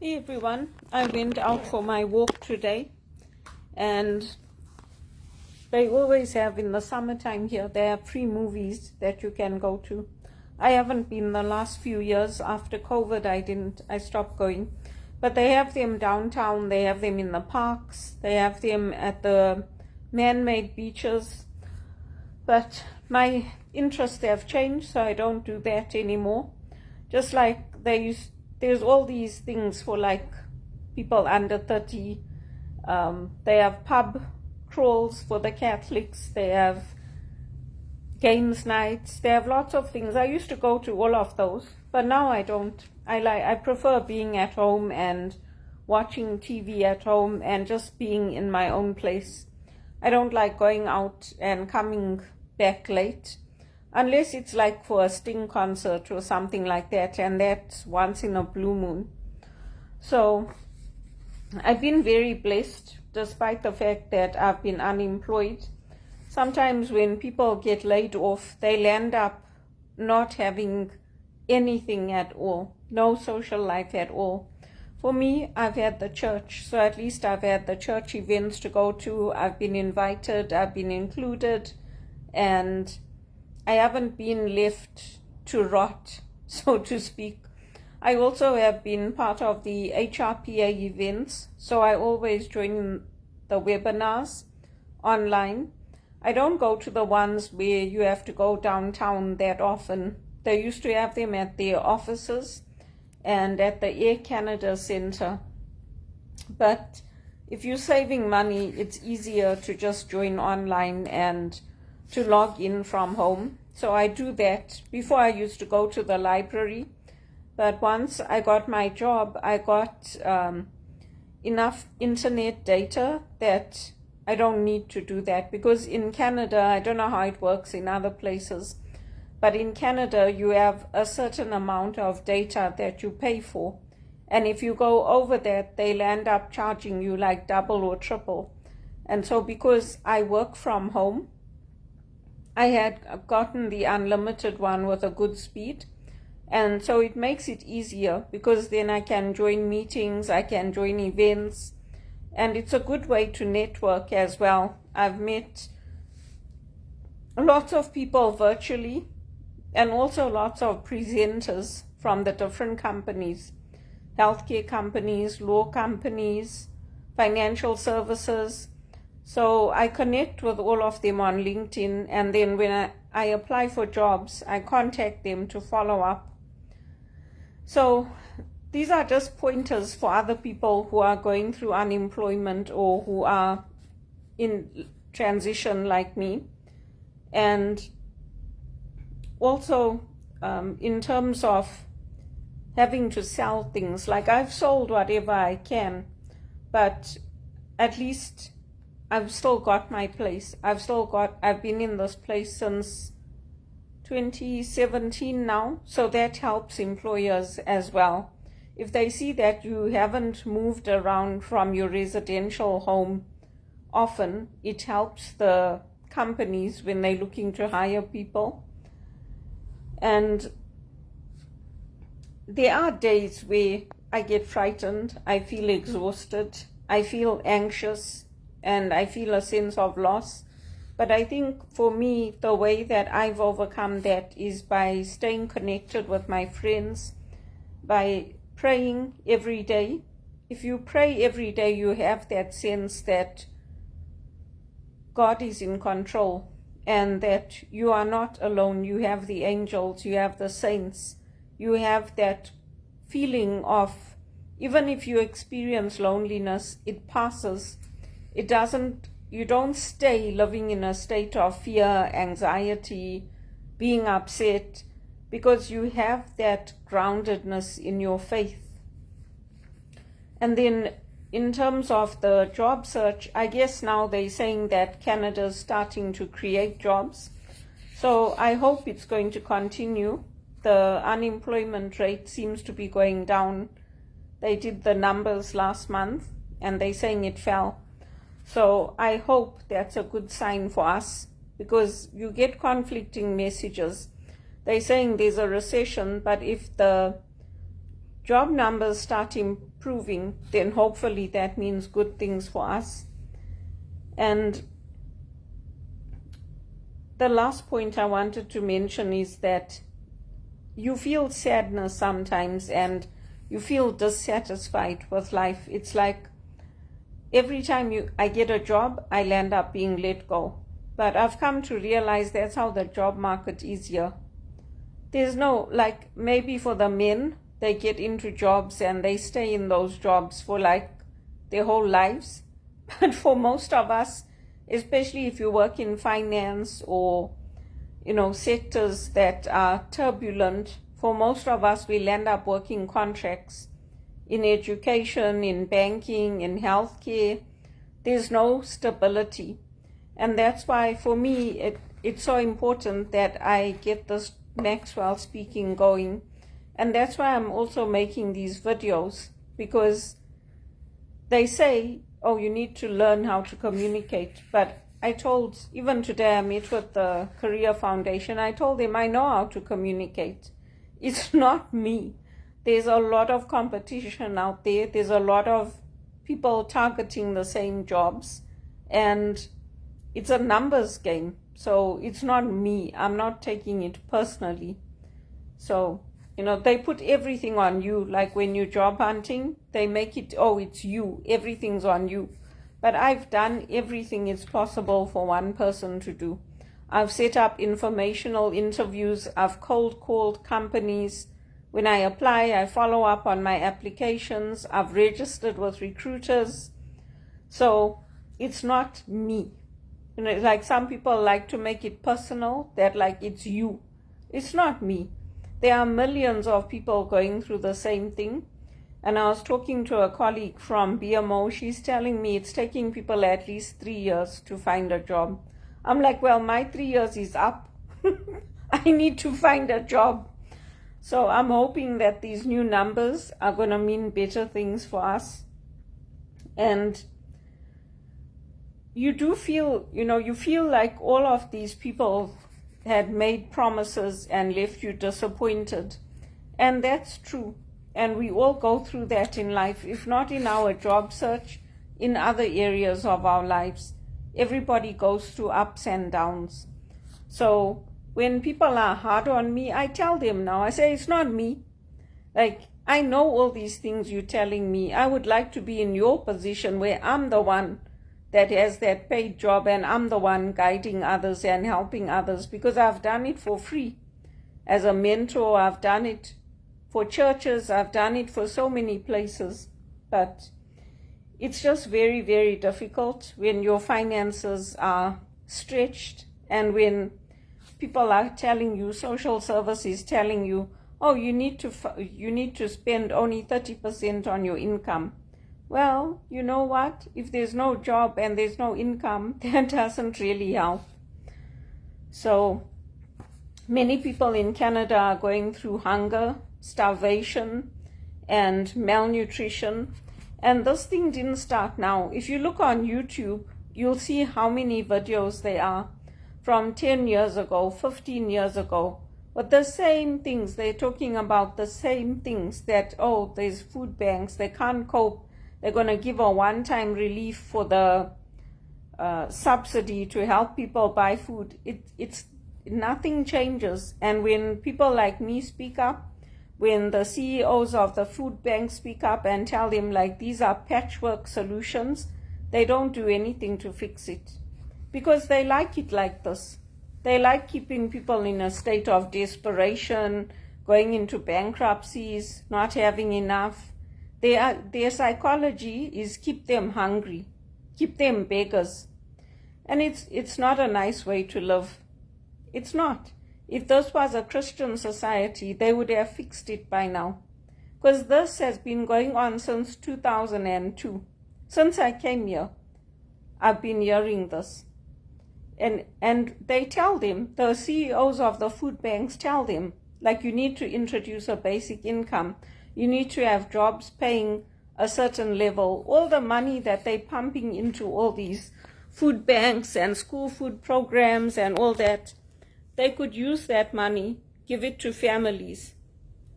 Hey everyone, I went out for my walk today, and they always have in the summertime here, there are free movies that you can go to. I haven't been the last few years. After COVID I stopped going, but they have them downtown, they have them in the parks, they have them at the man-made beaches, but my interests have changed, so I don't do that anymore. Just like there's all these things for like people under 30. They have pub crawls for the Catholics, they have games nights, they have lots of things. I used to go to all of those, but now I don't. I prefer being at home and watching TV at home and just being in my own place. I don't like going out and coming back late, unless it's like for a Sting concert or something like that, and that's once in a blue moon. So I've been very blessed, despite the fact that I've been unemployed. Sometimes when people get laid off, they land up not having anything at all, no social life at all. For me, I've had the church, so at least I've had the church events to go to. I've been invited, I've been included, and I haven't been left to rot, so to speak. I also have been part of the HRPA events, so I always join the webinars online. I don't go to the ones where you have to go downtown that often. They used to have them at their offices and at the Air Canada Centre. But if you're saving money, it's easier to just join online and to log in from home. So I do that. Before I used to go to the library, but once I got my job, I got enough internet data that I don't need to do that, because in Canada, I don't know how it works in other places, but in Canada you have a certain amount of data that you pay for, and if you go over that, they'll end up charging you like double or triple. And so because I work from home, I had gotten the unlimited one with a good speed, and so it makes it easier, because then I can join meetings, I can join events, and it's a good way to network as well. I've met lots of people virtually, and also lots of presenters from the different companies, healthcare companies, law companies, financial services. So I connect with all of them on LinkedIn, and then when I apply for jobs, I contact them to follow up. So these are just pointers for other people who are going through unemployment or who are in transition like me. And also in terms of having to sell things, like I've sold whatever I can, but at least I've still got my place. I've been in this place since 2017 now, so that helps employers as well. If they see that you haven't moved around from your residential home often, it helps the companies when they're looking to hire people. And there are days where I get frightened, I feel exhausted, I feel anxious, and I feel a sense of loss. But I think for me, the way that I've overcome that is by staying connected with my friends, by praying every day. If you pray every day, you have that sense that God is in control and that you are not alone. You have the angels, you have the saints, you have that feeling of, even if you experience loneliness, it passes. You don't stay living in a state of fear, anxiety, being upset, because you have that groundedness in your faith. And then in terms of the job search, I guess now they're saying that Canada's starting to create jobs. So I hope it's going to continue. The unemployment rate seems to be going down. They did the numbers last month and they're saying it fell. So I hope that's a good sign for us, because you get conflicting messages. They're saying there's a recession, but if the job numbers start improving, then hopefully that means good things for us. And the last point I wanted to mention is that you feel sadness sometimes and you feel dissatisfied with life. It's like every time I get a job, I'll end up being let go. But I've come to realize that's how the job market is here. There's no, like maybe for the men, they get into jobs and they stay in those jobs for like their whole lives. But for most of us, especially if you work in finance or, sectors that are turbulent, for most of us, we'll end up working contracts. In education, in banking, in healthcare, there's no stability. And that's why for me, it's so important that I get this Maxwell speaking going. And that's why I'm also making these videos, because they say, oh, you need to learn how to communicate. But even today I met with the Career Foundation, I told them I know how to communicate. It's not me. There's a lot of competition out there. There's a lot of people targeting the same jobs. And it's a numbers game. So it's not me. I'm not taking it personally. So, they put everything on you. Like when you're job hunting, they make it, oh, it's you. Everything's on you. But I've done everything it's possible for one person to do. I've set up informational interviews. I've cold called companies. When I apply, I follow up on my applications. I've registered with recruiters. So it's not me. Like some people like to make it personal, that like it's you. It's not me. There are millions of people going through the same thing. And I was talking to a colleague from BMO. She's telling me it's taking people at least 3 years to find a job. I'm like, well, my 3 years is up. I need to find a job. So I'm hoping that these new numbers are going to mean better things for us. And you do feel, you feel like all of these people had made promises and left you disappointed. And that's true. And we all go through that in life, if not in our job search, in other areas of our lives. Everybody goes through ups and downs. So when people are hard on me, I tell them now, I say, it's not me. Like, I know all these things you're telling me. I would like to be in your position where I'm the one that has that paid job and I'm the one guiding others and helping others, because I've done it for free. As a mentor, I've done it for churches, I've done it for so many places. But it's just very, very difficult when your finances are stretched and when people are telling you, social service is telling you, oh, you need to spend only 30% on your income. Well, you know what? If there's no job and there's no income, that doesn't really help. So many people in Canada are going through hunger, starvation, and malnutrition. And this thing didn't start now. If you look on YouTube, you'll see how many videos there are from 10 years ago, 15 years ago. But the same things, they're talking about the same things, that, oh, there's food banks, they can't cope. They're going to give a one-time relief for the subsidy to help people buy food. It's nothing changes. And when people like me speak up, when the CEOs of the food banks speak up and tell them like these are patchwork solutions, they don't do anything to fix it, because they like it like this. They like keeping people in a state of desperation, going into bankruptcies, not having enough. Their psychology is keep them hungry, keep them beggars. And it's not a nice way to live. It's not. If this was a Christian society, they would have fixed it by now. Because this has been going on since 2002. Since I came here, I've been hearing this. And they tell them, the CEOs of the food banks tell them, like, you need to introduce a basic income. You need to have jobs paying a certain level. All the money that they're pumping into all these food banks and school food programs and all that, they could use that money, give it to families.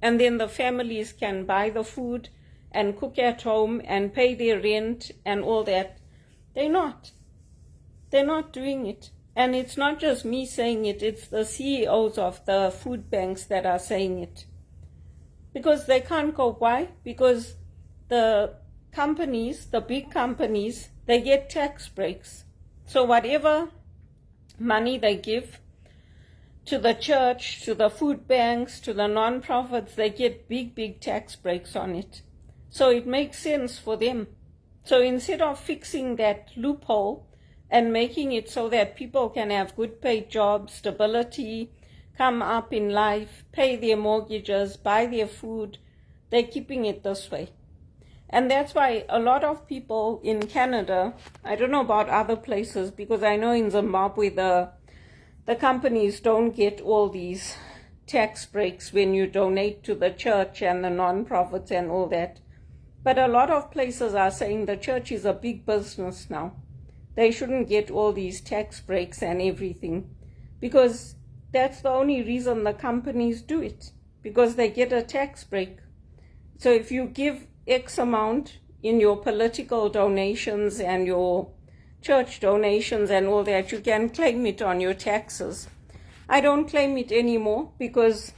And then the families can buy the food and cook at home and pay their rent and all that. They're not. They're not doing it. And it's not just me saying it, it's the CEOs of the food banks that are saying it. Because they can't cope. Why? Because the companies, the big companies, they get tax breaks. So whatever money they give to the church, to the food banks, to the non-profits, they get big tax breaks on it. So it makes sense for them. So instead of fixing that loophole and making it so that people can have good paid jobs, stability, come up in life, pay their mortgages, buy their food, they're keeping it this way. And that's why a lot of people in Canada, I don't know about other places, because I know in Zimbabwe the companies don't get all these tax breaks when you donate to the church and the non-profits and all that. But a lot of places are saying the church is a big business now. They shouldn't get all these tax breaks and everything, because that's the only reason the companies do it, because they get a tax break. So if you give X amount in your political donations and your church donations and all that, you can claim it on your taxes. I don't claim it anymore, because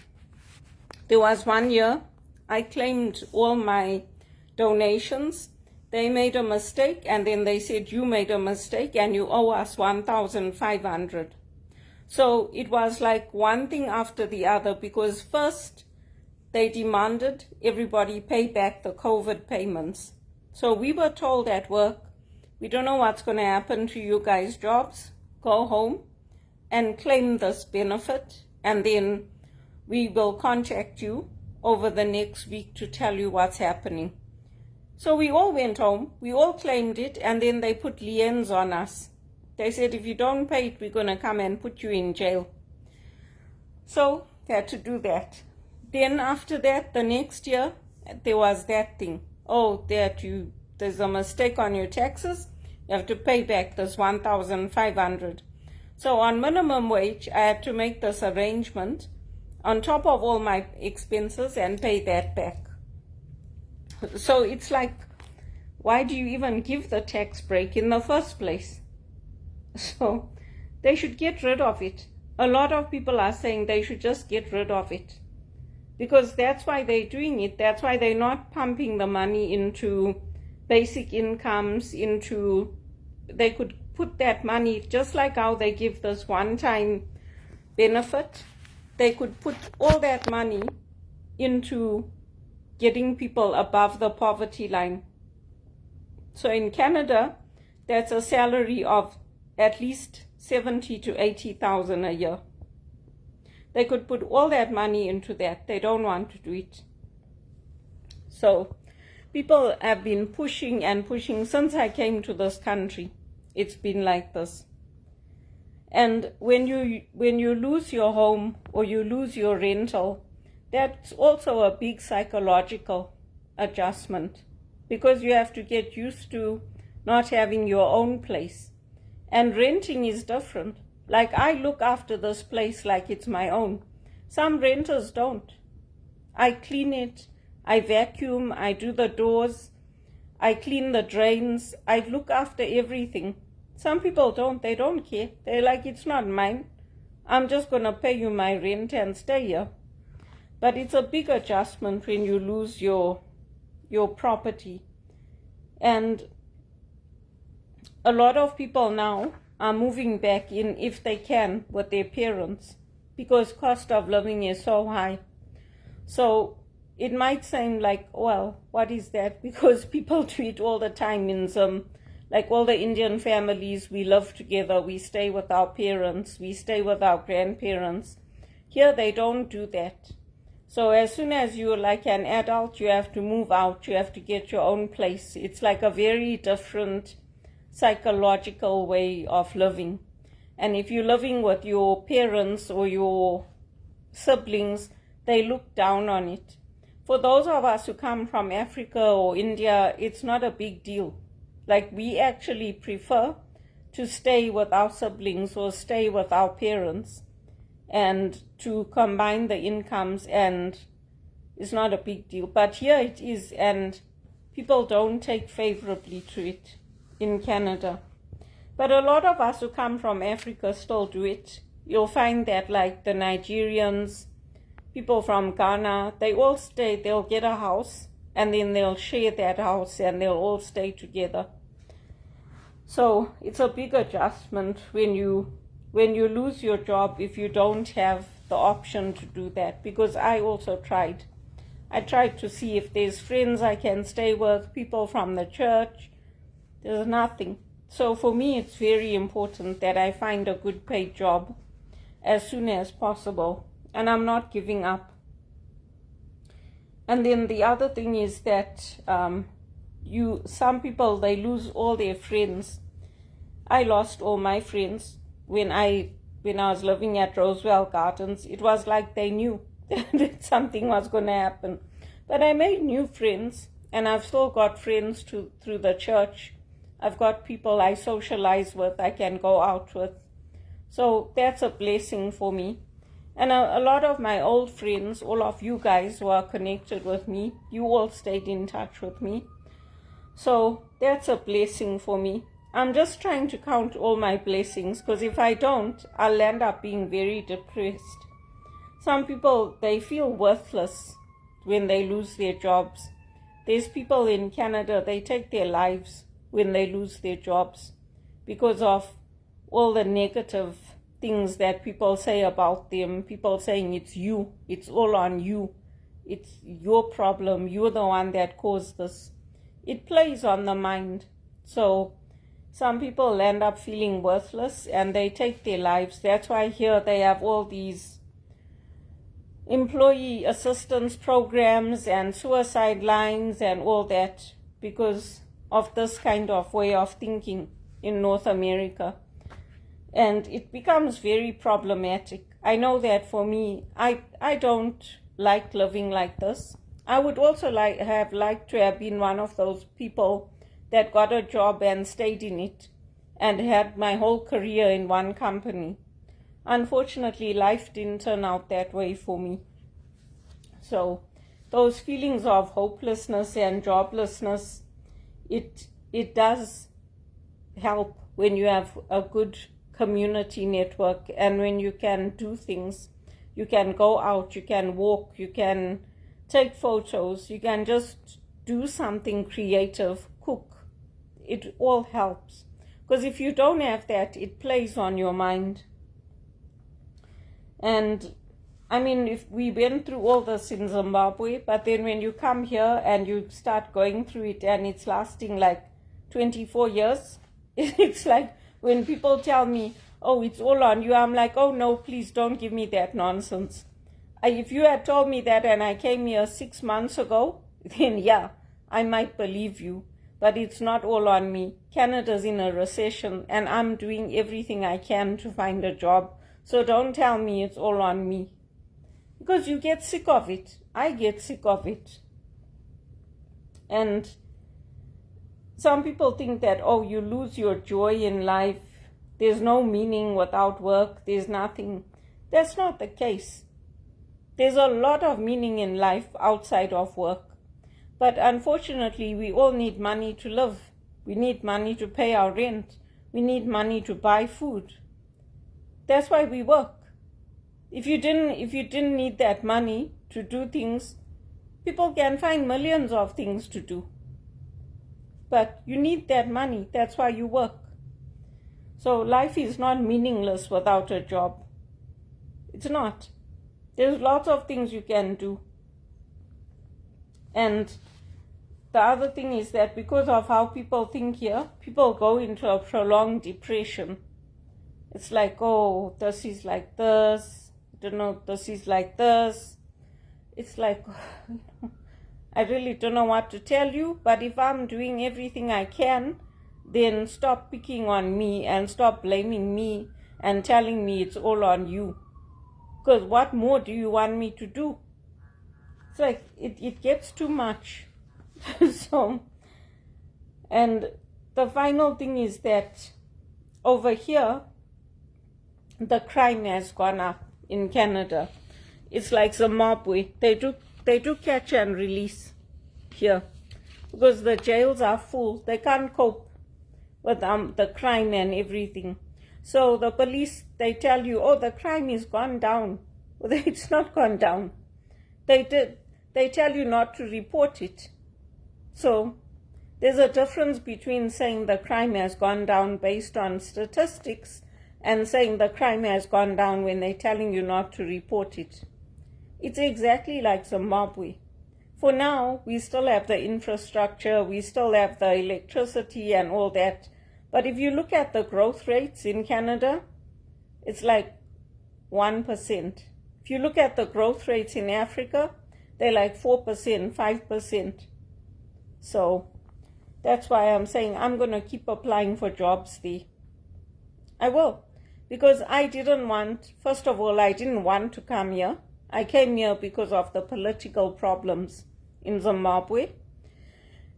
there was 1 year I claimed all my donations. They made a mistake, and then they said, you made a mistake and you owe us 1,500. So it was like one thing after the other, because first they demanded everybody pay back the COVID payments. So we were told at work, we don't know what's going to happen to you guys' jobs. Go home and claim this benefit, and then we will contact you over the next week to tell you what's happening. So we all went home, we all claimed it, and then they put liens on us. They said, if you don't pay it, we're going to come and put you in jail. So they had to do that. Then after that, the next year, there was that thing. Oh, there's a mistake on your taxes. You have to pay back this 1,500. So on minimum wage, I had to make this arrangement on top of all my expenses and pay that back. So it's like, why do you even give the tax break in the first place? So they should get rid of it. A lot of people are saying they should just get rid of it, because that's why they're doing it. That's why they're not pumping the money into basic incomes, they could put that money, just like how they give this one-time benefit, they could put all that money into getting people above the poverty line. So in Canada, that's a salary of at least 70 to 80,000 a year. They could put all that money into that. They don't want to do it. So people have been pushing and pushing since I came to this country. It's been like this. And when you lose your home or you lose your rental, that's also a big psychological adjustment, because you have to get used to not having your own place. And renting is different. Like, I look after this place like it's my own. Some renters don't. I clean it, I vacuum, I do the doors, I clean the drains, I look after everything. Some people don't, they don't care. They're like, it's not mine. I'm just going to pay you my rent and stay here. But it's a big adjustment when you lose your property. And a lot of people now are moving back in, if they can, with their parents, because cost of living is so high. So it might seem like, well, what is that? Because people do it all the time in some, like all the Indian families, we live together, we stay with our parents, we stay with our grandparents. Here they don't do that. So as soon as you're like an adult, you have to move out, you have to get your own place. It's like a very different psychological way of living. And if you're living with your parents or your siblings, they look down on it. For those of us who come from Africa or India, it's not a big deal. Like, we actually prefer to stay with our siblings or stay with our parents and to combine the incomes, and it's not a big deal. But here it is, and people don't take favorably to it in Canada. But a lot of us who come from Africa still do it. You'll find that like the Nigerians, people from Ghana, they all stay, they'll get a house and then they'll share that house and they'll all stay together. So it's a big adjustment when you lose your job if you don't have the option to do that, because I also tried. I tried to see if there's friends I can stay with, people from the church. There's nothing. So for me, it's very important that I find a good paid job as soon as possible, and I'm not giving up. And then the other thing is that some people, they lose all their friends. I lost all my friends when I was living at Roosevelt Gardens. It was like they knew that something was going to happen. But I made new friends, and I've still got friends through the church. I've got people I socialize with, I can go out with. So that's a blessing for me. And a lot of my old friends, all of you guys who are connected with me, you all stayed in touch with me. So that's a blessing for me. I'm just trying to count all my blessings, because if I don't, I'll end up being very depressed. Some people, they feel worthless when they lose their jobs. There's people in Canada, they take their lives when they lose their jobs because of all the negative things that people say about them. People saying it's you, it's all on you, it's your problem, you're the one that caused this. It plays on the mind. So some people end up feeling worthless and they take their lives. That's why here they have all these employee assistance programs and suicide lines and all that, because of this kind of way of thinking in North America. And it becomes very problematic. I know that for me, I don't like living like this. I would also have liked to have been one of those people that got a job and stayed in it and had my whole career in one company. Unfortunately, life didn't turn out that way for me. So those feelings of hopelessness and joblessness, it does help when you have a good community network and when you can do things. You can go out, you can walk, you can take photos, you can just do something creative, cook. It all helps. Because if you don't have that, it plays on your mind. And I mean, if we went through all this in Zimbabwe, but then when you come here and you start going through it and it's lasting like 24 years, it's like when people tell me, oh, it's all on you, I'm like, oh no, please don't give me that nonsense. If you had told me that and I came here 6 months ago, then yeah, I might believe you. But it's not all on me. Canada's in a recession and I'm doing everything I can to find a job. So don't tell me it's all on me. Because you get sick of it. I get sick of it. And some people think that, oh, you lose your joy in life. There's no meaning without work. There's nothing. That's not the case. There's a lot of meaning in life outside of work. But unfortunately, we all need money to live. We need money to pay our rent. We need money to buy food. That's why we work. If you didn't need that money to do things, people can find millions of things to do. But you need that money. That's why you work. So life is not meaningless without a job. It's not. There's lots of things you can do. And the other thing is that because of how people think here, people go into a prolonged depression. It's like, oh, this is like this, this is like this. It's like, I really don't know what to tell you, but if I'm doing everything I can, then stop picking on me and stop blaming me and telling me it's all on you. Because what more do you want me to do? It's like, it gets too much. So, and the final thing is that over here, the crime has gone up in Canada. It's like Zimbabwe. They do catch and release here. because the jails are full. They can't cope with the crime and everything. So the police, they tell you, oh, the crime is gone down. Well, it's not gone down. They tell you not to report it. So there's a difference between saying the crime has gone down based on statistics and saying the crime has gone down when they're telling you not to report it. It's exactly like Zimbabwe. For now, we still have the infrastructure, we still have the electricity and all that. But if you look at the growth rates in Canada, it's like 1%. If you look at the growth rates in Africa, they're like 4%, 5%. So that's why I'm saying I'm going to keep applying for jobs there. I will. Because I didn't want, first of all, I didn't want to come here. I came here because of the political problems in Zimbabwe.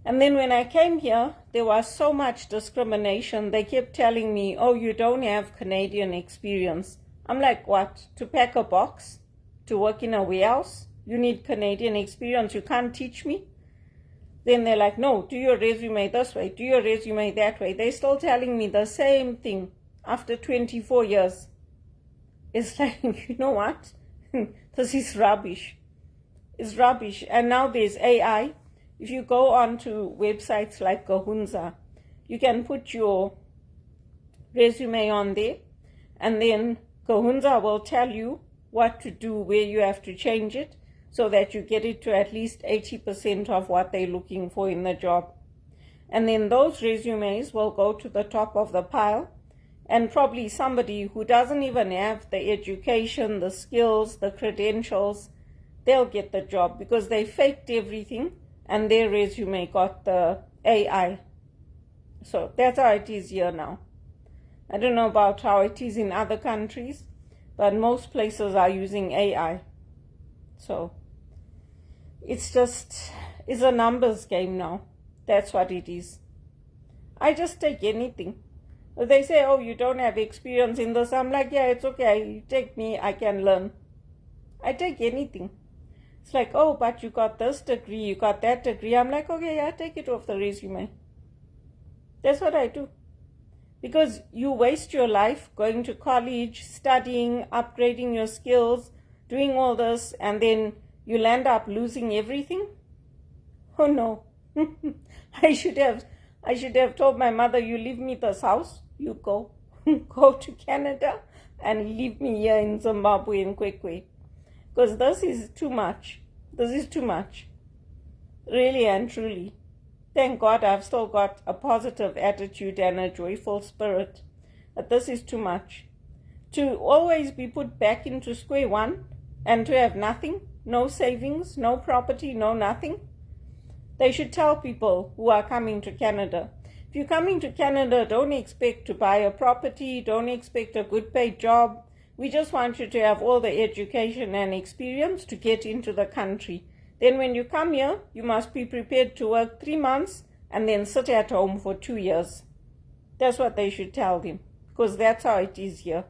And then when I came here, there was so much discrimination. They kept telling me, oh, you don't have Canadian experience. I'm like, what? To pack a box? To work in a warehouse? You need Canadian experience. You can't teach me? Then they're like, no, do your resume this way, do your resume that way. They're still telling me the same thing after 24 years. It's like, you know what? This is rubbish. It's rubbish. And now there's AI. If you go on to websites like Kahunza, you can put your resume on there, and then Kahunza will tell you what to do, where you have to change it, so that you get it to at least 80% of what they're looking for in the job. And then those resumes will go to the top of the pile, and probably somebody who doesn't even have the education, the skills, the credentials, they'll get the job because they faked everything and their resume got the AI. So that's how it is here now. I don't know about how it is in other countries, but most places are using AI. So it's a numbers game now. That's what it is. I just take anything. They say, oh, you don't have experience in this. I'm like, yeah, it's okay. You take me, I can learn. I take anything. It's like, oh, but you got this degree, you got that degree. I'm like, okay, yeah, take it off the resume. That's what I do. Because you waste your life going to college, studying, upgrading your skills, doing all this, and then you'll end up losing everything. Oh no. I should have told my mother, you leave me this house, you go. Go to Canada and leave me here in Zimbabwe in Kwekwe. Because this is too much. This is too much. Really and truly. Thank God I've still got a positive attitude and a joyful spirit. But this is too much. To always be put back into square one and to have nothing, no savings, no property, no nothing. They should tell people who are coming to Canada, if you're coming to Canada, don't expect to buy a property, don't expect a good paid job. We just want you to have all the education and experience to get into the country. Then when you come here, you must be prepared to work 3 months and then sit at home for 2 years. That's what they should tell them, because that's how it is here.